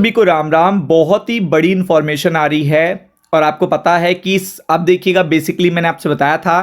सभी को राम राम। बहुत ही बड़ी इंफॉर्मेशन आ रही है और आपको पता है कि अब देखिएगा, बेसिकली मैंने आपसे बताया था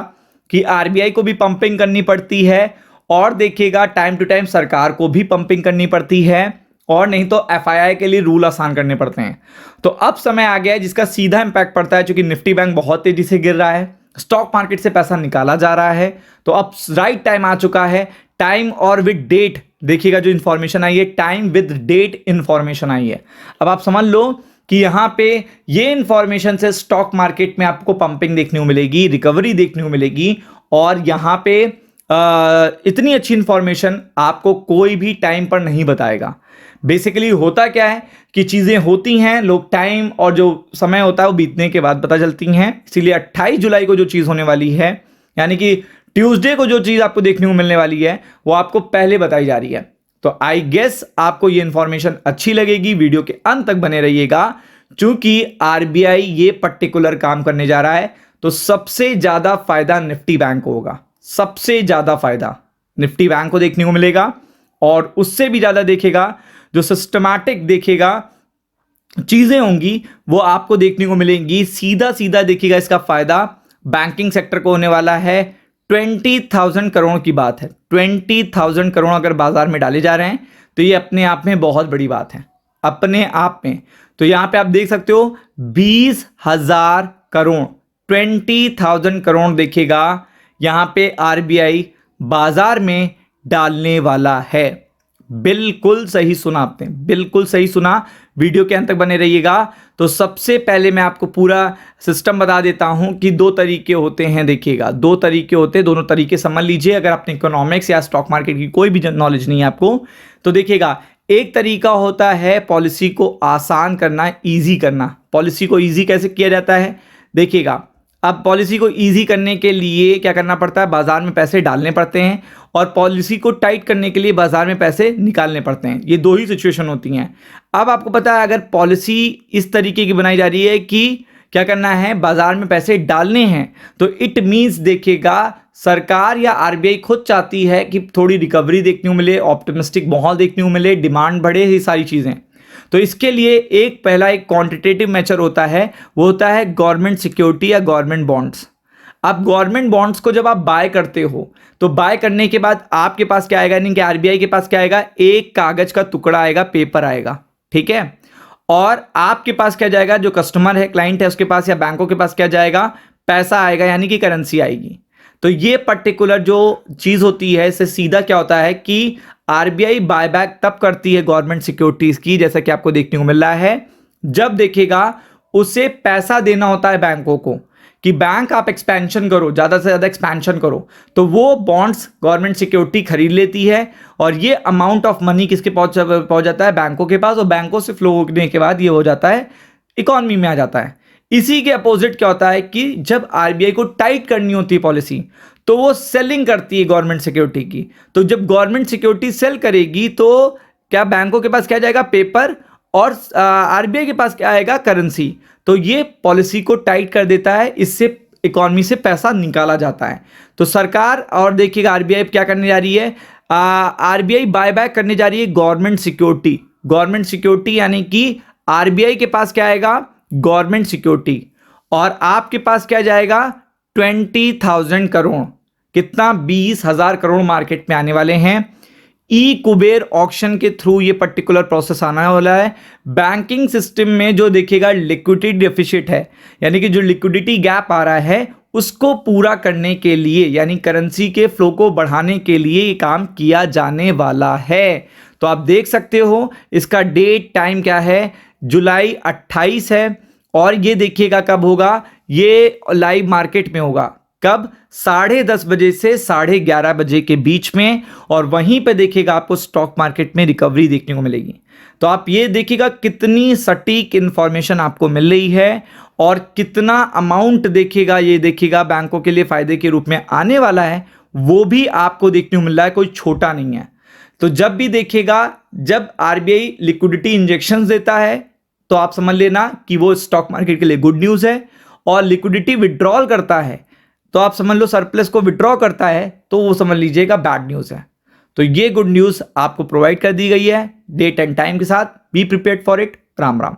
कि आरबीआई को भी पंपिंग करनी पड़ती है और देखिएगा टाइम टू टाइम सरकार को भी पंपिंग करनी पड़ती है, और नहीं तो एफआईआई के लिए रूल आसान करने पड़ते हैं। तो अब समय आ गया है जिसका सीधा इंपैक्ट पड़ता है, क्योंकि निफ्टी बैंक बहुत तेजी से गिर रहा है, स्टॉक मार्केट से पैसा निकाला जा रहा है। तो अब राइट टाइम आ चुका है, टाइम और विद डेट। देखिएगा जो इंफॉर्मेशन आई है, टाइम विद डेट इंफॉर्मेशन आई है। अब आप समझ लो कि यहां पे ये इंफॉर्मेशन से स्टॉक मार्केट में आपको पंपिंग देखने को मिलेगी, रिकवरी देखने को मिलेगी, और यहां पे इतनी अच्छी इंफॉर्मेशन आपको कोई भी टाइम पर नहीं बताएगा। बेसिकली होता क्या है कि चीजें होती हैं, लोग टाइम और जो समय होता है वो बीतने के बाद पता चलती हैं। इसीलिए 28 जुलाई को जो चीज होने वाली है, यानी कि ट्यूसडे को जो चीज आपको देखने को मिलने वाली है, वो आपको पहले बताई जा रही है। तो आई गेस आपको ये इंफॉर्मेशन अच्छी लगेगी, वीडियो के अंत तक बने रहिएगा, क्योंकि आरबीआई ये पर्टिकुलर काम करने जा रहा है। तो सबसे ज्यादा फायदा निफ्टी बैंक को होगा, सबसे ज्यादा फायदा निफ्टी बैंक को देखने को मिलेगा, और उससे भी ज्यादा देखेगा जो सिस्टमैटिक देखेगा चीजें होंगी वो आपको देखने को मिलेंगी। सीधा सीधा देखिएगा इसका फायदा बैंकिंग सेक्टर को होने वाला है। 20,000 करोड़ की बात है, 20,000 करोड़ अगर बाजार में डाले जा रहे हैं तो ये अपने आप में बहुत बड़ी बात है, अपने आप में। तो यहां पे आप देख सकते हो 20,000 करोड़, 20,000 करोड़ देखिएगा यहां पे आरबीआई बाजार में डालने वाला है। बिल्कुल सही सुना आपने, बिल्कुल सही सुना। वीडियो के अंत तक बने रहिएगा। तो सबसे पहले मैं आपको पूरा सिस्टम बता देता हूं कि दो तरीके होते हैं। देखिएगा दो तरीके होते हैं, दोनों तरीके समझ लीजिए। अगर आपने इकोनॉमिक्स या स्टॉक मार्केट की कोई भी नॉलेज नहीं है आपको, तो देखिएगा एक तरीका होता है पॉलिसी को आसान करना, ईजी करना। पॉलिसी को ईजी कैसे किया जाता है, देखिएगा अब पॉलिसी को इजी करने के लिए क्या करना पड़ता है, बाजार में पैसे डालने पड़ते हैं, और पॉलिसी को टाइट करने के लिए बाजार में पैसे निकालने पड़ते हैं। ये दो ही सिचुएशन होती हैं। अब आपको पता है अगर पॉलिसी इस तरीके की बनाई जा रही है कि क्या करना है, बाजार में पैसे डालने हैं, तो इट मीन्स देखिएगा सरकार या आरबीआई खुद चाहती है कि थोड़ी रिकवरी देखने को मिले, ऑप्टिमिस्टिक माहौल देखने को मिले, डिमांड बढ़े, ये सारी चीजें। तो इसके लिए एक पहला एक क्वांटिटेटिव मेजर होता है, वो होता है गवर्नमेंट सिक्योरिटी या गवर्नमेंट बॉन्ड्स। अब गवर्नमेंट बॉन्ड्स को जब आप बाय करते हो, तो बाय करने के बाद आपके पास क्या आएगा, यानी कि आरबीआई के पास क्या आएगा, एक कागज का टुकड़ा आएगा, पेपर आएगा, ठीक है। और आपके पास क्या जाएगा, जो कस्टमर है, क्लाइंट है, उसके पास या बैंकों के पास क्या जाएगा, पैसा आएगा, यानी कि करेंसी आएगी। तो ये पर्टिकुलर जो चीज होती है, इससे सीधा क्या होता है कि आरबीआई बायबैक तब करती है गवर्नमेंट सिक्योरिटीज की, जैसा कि आपको देखने को मिल रहा है, जब देखिएगा उसे पैसा देना होता है बैंकों को कि बैंक आप एक्सपेंशन करो, ज्यादा से ज्यादा एक्सपेंशन करो, तो वो बॉन्ड्स गवर्नमेंट सिक्योरिटी खरीद लेती है, और ये अमाउंट ऑफ मनी किसके पहुंच जाता है, बैंकों के पास, और बैंकों से फ्लो होने के बाद ये हो जाता है इकोनॉमी में आ जाता है। इसी के अपोजिट क्या होता है कि जब आरबीआई को टाइट करनी होती है पॉलिसी, तो वो सेलिंग करती है गवर्नमेंट सिक्योरिटी की। तो जब गवर्नमेंट सिक्योरिटी सेल करेगी, तो क्या बैंकों के पास क्या जाएगा, पेपर, और आरबीआई के पास क्या आएगा, करेंसी। तो ये पॉलिसी को टाइट कर देता है, इससे इकोनॉमी से पैसा निकाला जाता है। तो सरकार और देखिएगा आरबीआई क्या करने जा रही है, आरबीआई बायबैक करने जा रही है गवर्नमेंट सिक्योरिटी। गवर्नमेंट सिक्योरिटी यानी कि आरबीआई के पास क्या आएगा, गवर्नमेंट सिक्योरिटी, और आपके पास क्या जाएगा, 20,000 करोड़। कितना, 20,000 करोड़ मार्केट में आने वाले हैं। ई कुबेर ऑक्शन के थ्रू ये पर्टिकुलर प्रोसेस आना वाला है। बैंकिंग सिस्टम में जो देखिएगा लिक्विडिटी डेफिसिट है, यानी कि जो लिक्विडिटी गैप आ रहा है, उसको पूरा करने के लिए, यानी करेंसी के फ्लो को बढ़ाने के लिए ये काम किया जाने वाला है। तो आप देख सकते हो इसका डेट टाइम क्या है, जुलाई 28 है, और ये देखिएगा कब होगा, ये लाइव मार्केट में होगा, कब, 10:30 बजे से 11:30 बजे के बीच में, और वहीं पे देखिएगा आपको स्टॉक मार्केट में रिकवरी देखने को मिलेगी। तो आप ये देखिएगा कितनी सटीक इंफॉर्मेशन आपको मिल रही है, और कितना अमाउंट देखिएगा, ये देखिएगा बैंकों के लिए फायदे के रूप में आने वाला है, वो भी आपको देखने को मिल रहा है, कोई छोटा नहीं है। तो जब भी देखिएगा, जब आरबीआई लिक्विडिटी इंजेक्शन देता है, तो आप समझ लेना कि वो स्टॉक मार्केट के लिए गुड न्यूज है, और लिक्विडिटी विड्रॉल करता है, तो आप समझ लो सरप्लस को विड्रॉ करता है, तो वो समझ लीजिएगा बैड न्यूज है। तो ये गुड न्यूज आपको प्रोवाइड कर दी गई है डेट एंड टाइम के साथ। Be prepared for it. Ram Ram.